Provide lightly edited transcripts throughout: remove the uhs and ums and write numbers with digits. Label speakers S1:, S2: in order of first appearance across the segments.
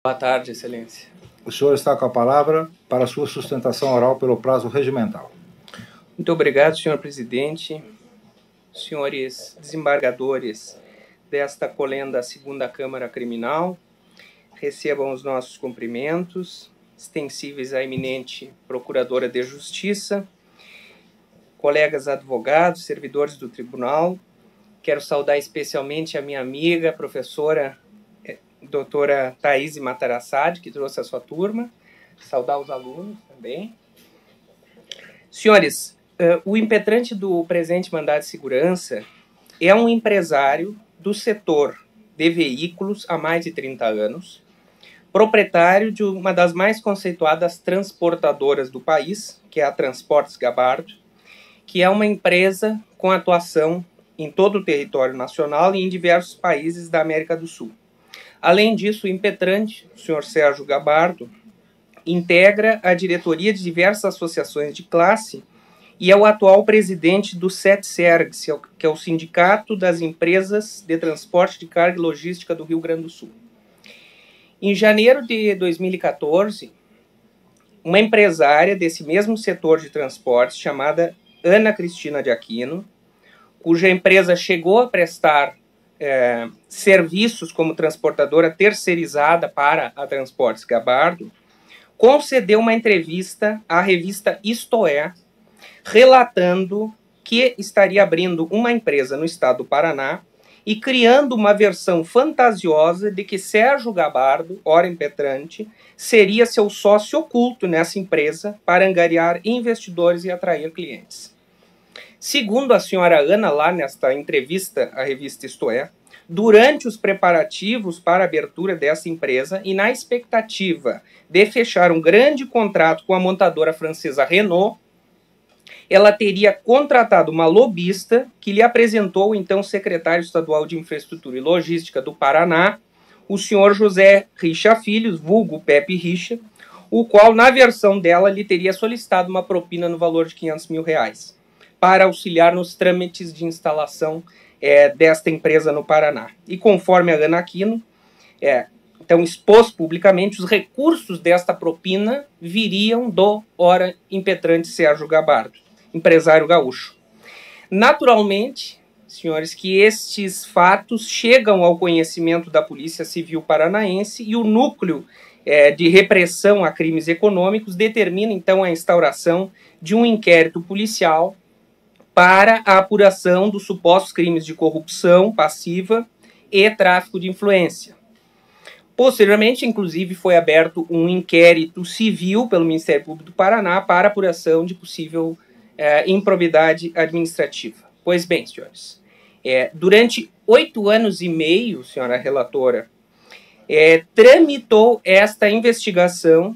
S1: Boa tarde, Excelência.
S2: O senhor está com a palavra para sua sustentação oral pelo prazo regimental.
S1: Muito obrigado, senhor presidente, senhores desembargadores desta colenda segunda Câmara Criminal. Recebam os nossos cumprimentos, extensíveis à eminente Procuradora de Justiça, colegas advogados, servidores do tribunal. Quero saudar especialmente a minha amiga, professora doutora Thaís Matarassad, que trouxe a sua turma. Saudar os alunos também. Senhores, o impetrante do presente mandado de segurança é um empresário do setor de veículos há mais de 30 anos, proprietário de uma das mais conceituadas transportadoras do país, que é a Transportes Gabardo, que é uma empresa com atuação em todo o território nacional e em diversos países da América do Sul. Além disso, o impetrante, o senhor Sérgio Gabardo, integra a diretoria de diversas associações de classe e é o atual presidente do SETSERGS, que é o Sindicato das Empresas de Transporte de Carga e Logística do Rio Grande do Sul. Em janeiro de 2014, uma empresária desse mesmo setor de transportes, chamada Ana Cristina de Aquino, cuja empresa chegou a prestar serviços como transportadora terceirizada para a Transportes Gabardo, concedeu uma entrevista à revista Isto É, relatando que estaria abrindo uma empresa no estado do Paraná e criando uma versão fantasiosa de que Sérgio Gabardo, ora impetrante, seria seu sócio oculto nessa empresa para angariar investidores e atrair clientes. Segundo a senhora Ana, lá nesta entrevista à revista Isto É, durante os preparativos para a abertura dessa empresa e na expectativa de fechar um grande contrato com a montadora francesa Renault, ela teria contratado uma lobista que lhe apresentou o então secretário estadual de Infraestrutura e Logística do Paraná, o senhor José Richa Filhos, vulgo Pepe Richa, o qual, na versão dela, lhe teria solicitado uma propina no valor de R$500 mil para auxiliar nos trâmites de instalação desta empresa no Paraná. E conforme a Ana Aquino, então expôs publicamente, os recursos desta propina viriam do ora impetrante Sérgio Gabardo, empresário gaúcho. Naturalmente, senhores, que estes fatos chegam ao conhecimento da Polícia Civil Paranaense e o núcleo de repressão a crimes econômicos determina então a instauração de um inquérito policial para a apuração dos supostos crimes de corrupção passiva e tráfico de influência. Posteriormente, inclusive, foi aberto um inquérito civil pelo Ministério Público do Paraná para apuração de possível improbidade administrativa. Pois bem, senhores, durante 8 anos e meio, senhora relatora, tramitou esta investigação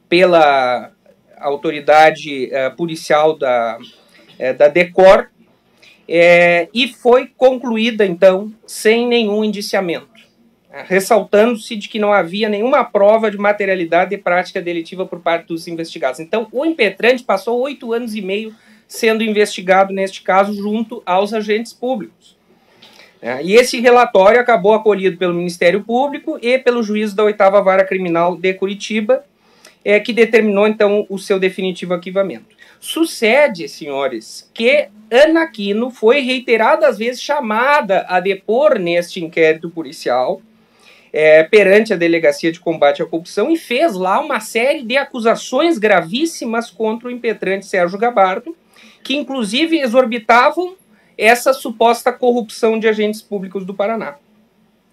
S1: pela autoridade policial da DECOR, e foi concluída, então, sem nenhum indiciamento, ressaltando-se de que não havia nenhuma prova de materialidade de prática delitiva por parte dos investigados. Então, o impetrante passou 8 anos e meio sendo investigado, neste caso, junto aos agentes públicos. E esse relatório acabou acolhido pelo Ministério Público e pelo juízo da 8ª Vara Criminal de Curitiba, que determinou, então, o seu definitivo arquivamento. Sucede, senhores, que Ana Aquino foi reiteradas vezes chamada a depor neste inquérito policial perante a Delegacia de Combate à Corrupção e fez lá uma série de acusações gravíssimas contra o impetrante Sérgio Gabardo, que inclusive exorbitavam essa suposta corrupção de agentes públicos do Paraná.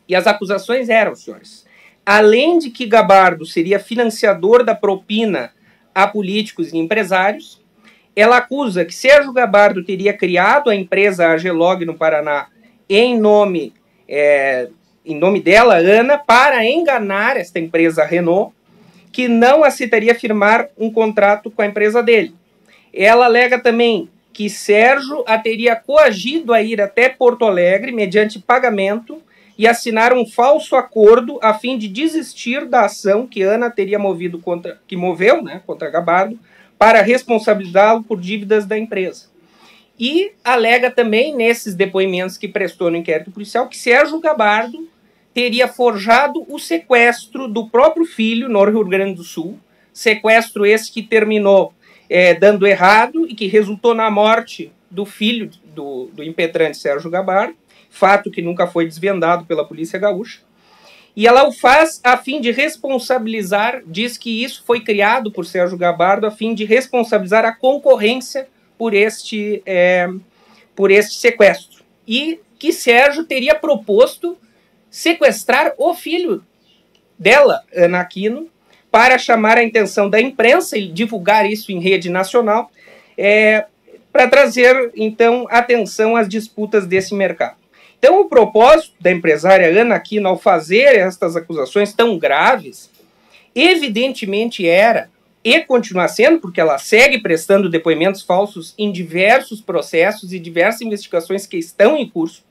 S1: E as acusações eram, senhores, além de que Gabardo seria financiador da propina a políticos e empresários, ela acusa que Sérgio Gabardo teria criado a empresa Argelog no Paraná em nome dela, Ana, para enganar esta empresa Renault, que não aceitaria firmar um contrato com a empresa dele. Ela alega também que Sérgio a teria coagido a ir até Porto Alegre mediante pagamento e assinar um falso acordo a fim de desistir da ação que Ana teria moveu contra Gabardo para responsabilizá-lo por dívidas da empresa. E alega também, nesses depoimentos que prestou no inquérito policial, que Sérgio Gabardo teria forjado o sequestro do próprio filho no Rio Grande do Sul, sequestro esse que terminou dando errado e que resultou na morte do filho do impetrante Sérgio Gabardo, fato que nunca foi desvendado pela Polícia Gaúcha. E ela o faz a fim de responsabilizar, diz que isso foi criado por Sérgio Gabardo a fim de responsabilizar a concorrência por este sequestro. E que Sérgio teria proposto sequestrar o filho dela, Ana Aquino, para chamar a atenção da imprensa e divulgar isso em rede nacional, para trazer, então, atenção às disputas desse mercado. Então, o propósito da empresária Ana Aquino, ao fazer estas acusações tão graves, evidentemente era, e continua sendo, porque ela segue prestando depoimentos falsos em diversos processos e diversas investigações que estão em curso,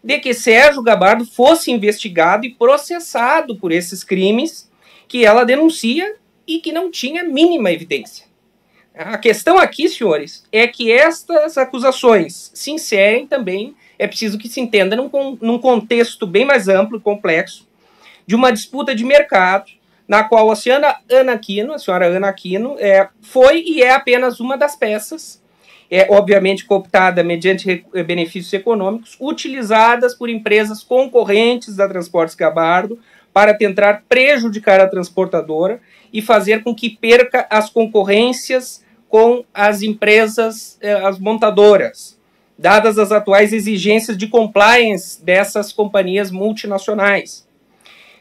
S1: de que Sérgio Gabardo fosse investigado e processado por esses crimes que ela denuncia e que não tinha mínima evidência. A questão aqui, senhores, é que estas acusações se inserem também, é preciso que se entenda, num contexto bem mais amplo e complexo de uma disputa de mercado, na qual a senhora Ana Aquino, foi e é apenas uma das peças, obviamente cooptada mediante benefícios econômicos, utilizadas por empresas concorrentes da Transportes Gabardo para tentar prejudicar a transportadora e fazer com que perca as concorrências com as empresas, as montadoras, dadas as atuais exigências de compliance dessas companhias multinacionais.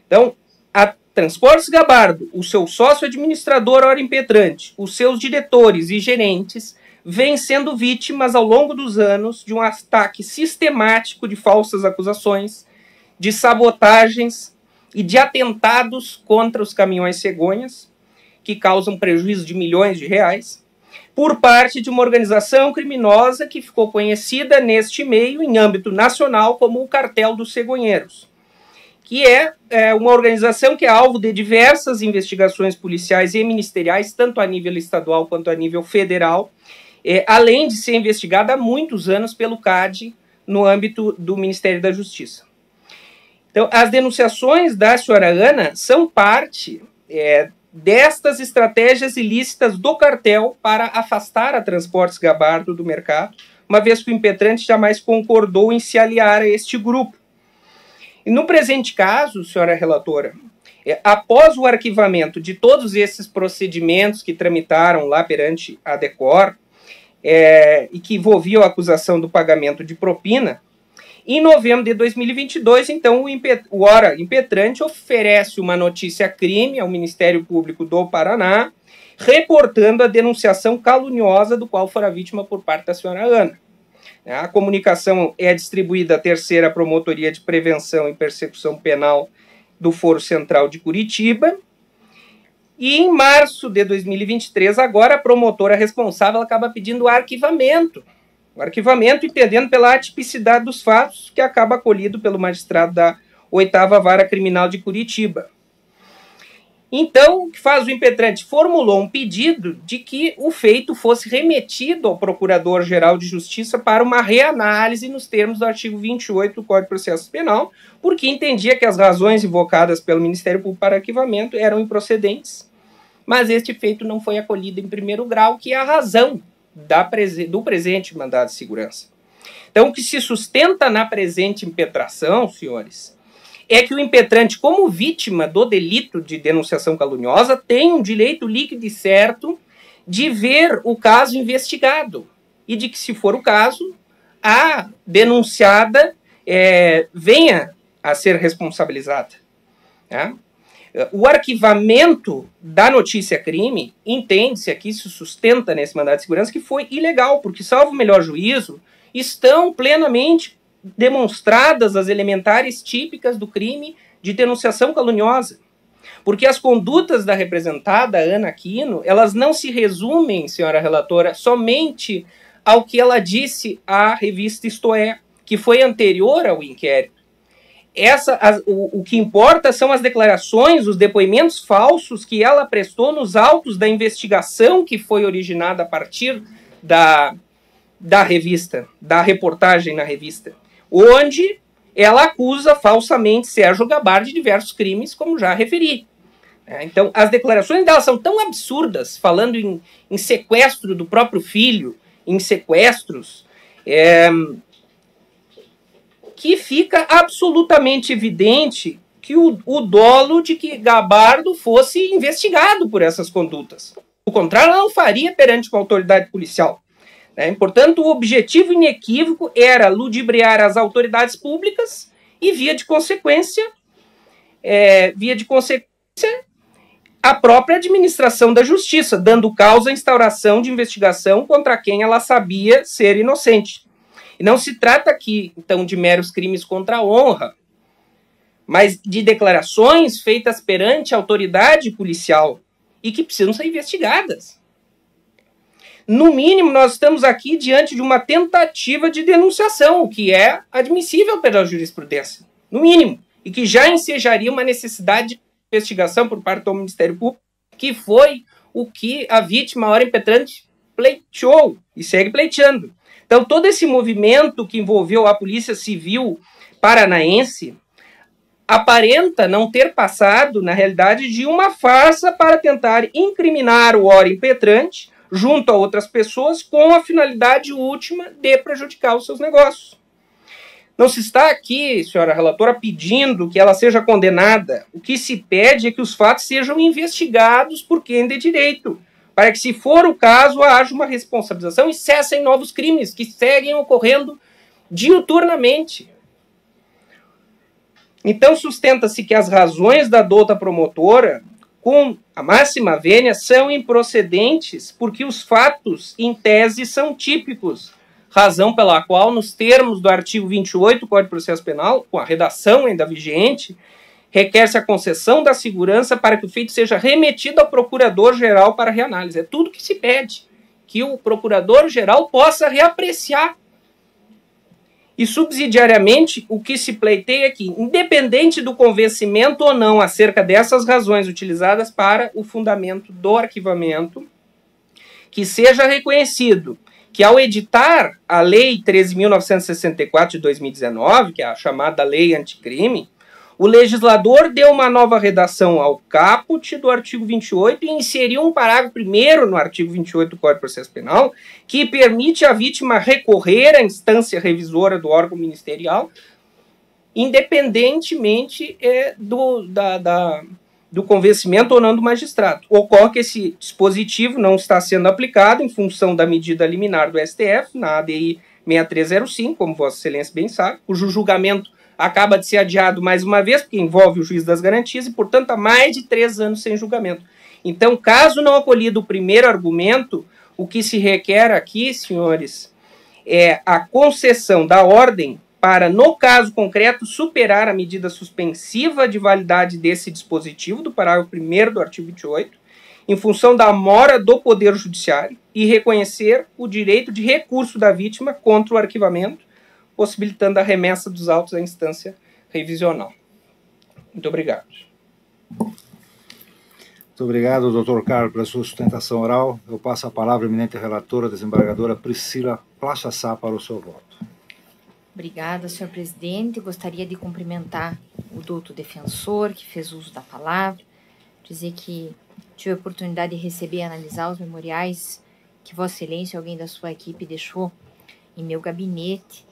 S1: Então, a Transportes Gabardo, o seu sócio administrador ora impetrante, os seus diretores e gerentes vêm sendo vítimas ao longo dos anos de um ataque sistemático de falsas acusações, de sabotagens e de atentados contra os caminhões cegonhas, que causam prejuízo de milhões de reais, por parte de uma organização criminosa que ficou conhecida neste meio, em âmbito nacional, como o Cartel dos Cegonheiros, que é uma organização que é alvo de diversas investigações policiais e ministeriais, tanto a nível estadual quanto a nível federal, além de ser investigada há muitos anos pelo CAD no âmbito do Ministério da Justiça. Então, as denunciações da senhora Ana são parte destas estratégias ilícitas do cartel para afastar a Transportes Gabardo do mercado, uma vez que o impetrante jamais concordou em se aliar a este grupo. E no presente caso, senhora relatora, após o arquivamento de todos esses procedimentos que tramitaram lá perante a DECOR, e que envolviam a acusação do pagamento de propina, em novembro de 2022, então, o ora impetrante oferece uma notícia-crime ao Ministério Público do Paraná, reportando a denunciação caluniosa do qual fora vítima por parte da senhora Ana. A comunicação é distribuída à 3ª Promotoria de Prevenção e Persecução Penal do Foro Central de Curitiba. E em março de 2023, agora a promotora responsável acaba pedindo o arquivamento. O arquivamento, entendendo pela atipicidade dos fatos, que acaba acolhido pelo magistrado da 8ª Vara Criminal de Curitiba. Então, o que faz o impetrante? Formulou um pedido de que o feito fosse remetido ao Procurador-Geral de Justiça para uma reanálise nos termos do artigo 28 do Código de Processo Penal, porque entendia que as razões invocadas pelo Ministério Público para arquivamento eram improcedentes, mas este feito não foi acolhido em primeiro grau, que é a razão do presente mandado de segurança. Então, o que se sustenta na presente impetração, senhores, é que o impetrante, como vítima do delito de denunciação caluniosa, tem um direito líquido e certo de ver o caso investigado e de que, se for o caso, a denunciada venha a ser responsabilizada. Tá? O arquivamento da notícia-crime, entende-se aqui, se sustenta nesse mandado de segurança, que foi ilegal, porque, salvo o melhor juízo, estão plenamente demonstradas as elementares típicas do crime de denunciação caluniosa. Porque as condutas da representada Ana Aquino, elas não se resumem, senhora relatora, somente ao que ela disse à revista Isto É, que foi anterior ao inquérito. O que importa são as declarações, os depoimentos falsos que ela prestou nos autos da investigação que foi originada a partir da revista, da reportagem na revista, onde ela acusa falsamente Sérgio Gabár de diversos crimes, como já referi. Então, as declarações dela são tão absurdas, falando em sequestro do próprio filho, em sequestros, que fica absolutamente evidente que o dolo de que Gabardo fosse investigado por essas condutas. O contrário, ela não faria perante uma autoridade policial. Portanto, o objetivo inequívoco era ludibriar as autoridades públicas e, via de consequência, a própria administração da justiça, dando causa à instauração de investigação contra quem ela sabia ser inocente. E não se trata aqui, então, de meros crimes contra a honra, mas de declarações feitas perante a autoridade policial e que precisam ser investigadas. No mínimo, nós estamos aqui diante de uma tentativa de denunciação, o que é admissível pela jurisprudência, no mínimo, e que já ensejaria uma necessidade de investigação por parte do Ministério Público, que foi o que a vítima, a hora impetrante, pleiteou e segue pleiteando. Então, todo esse movimento que envolveu a Polícia Civil paranaense aparenta não ter passado, na realidade, de uma farsa para tentar incriminar o ora impetrante junto a outras pessoas com a finalidade última de prejudicar os seus negócios. Não se está aqui, senhora relatora, pedindo que ela seja condenada. O que se pede é que os fatos sejam investigados por quem de direito, para que, se for o caso, haja uma responsabilização e cessem novos crimes que seguem ocorrendo diuturnamente. Então, sustenta-se que as razões da douta promotora, com a máxima vênia, são improcedentes porque os fatos, em tese, são típicos, razão pela qual, nos termos do artigo 28 do Código de Processo Penal, com a redação ainda vigente, requer-se a concessão da segurança para que o feito seja remetido ao Procurador-Geral para reanálise. É tudo que se pede, que o Procurador-Geral possa reapreciar. E, subsidiariamente, o que se pleiteia aqui, independente do convencimento ou não acerca dessas razões utilizadas para o fundamento do arquivamento, que seja reconhecido que, ao editar a Lei 13.964 de 2019, que é a chamada Lei Anticrime, o legislador deu uma nova redação ao caput do artigo 28 e inseriu um parágrafo 1º no artigo 28 do Código de Processo Penal, que permite à vítima recorrer à instância revisora do órgão ministerial, independentemente do convencimento ou não do magistrado. Ocorre que esse dispositivo não está sendo aplicado em função da medida liminar do STF, na ADI 6305, como Vossa Excelência bem sabe, cujo julgamento acaba de ser adiado mais uma vez, porque envolve o juiz das garantias, e, portanto, há mais de 3 anos sem julgamento. Então, caso não acolhido o primeiro argumento, o que se requer aqui, senhores, é a concessão da ordem para, no caso concreto, superar a medida suspensiva de validade desse dispositivo, do parágrafo 1º do artigo 28, em função da mora do Poder Judiciário, e reconhecer o direito de recurso da vítima contra o arquivamento, possibilitando a remessa dos autos à instância revisional. Muito obrigado.
S2: Muito obrigado, doutor Carlos, pela sua sustentação oral. Eu passo a palavra à eminente relatora, desembargadora Priscila Plachassá, para o seu voto.
S3: Obrigada, senhor presidente. Gostaria de cumprimentar o douto defensor, que fez uso da palavra, dizer que tive a oportunidade de receber e analisar os memoriais que Vossa Excelência e alguém da sua equipe deixou em meu gabinete,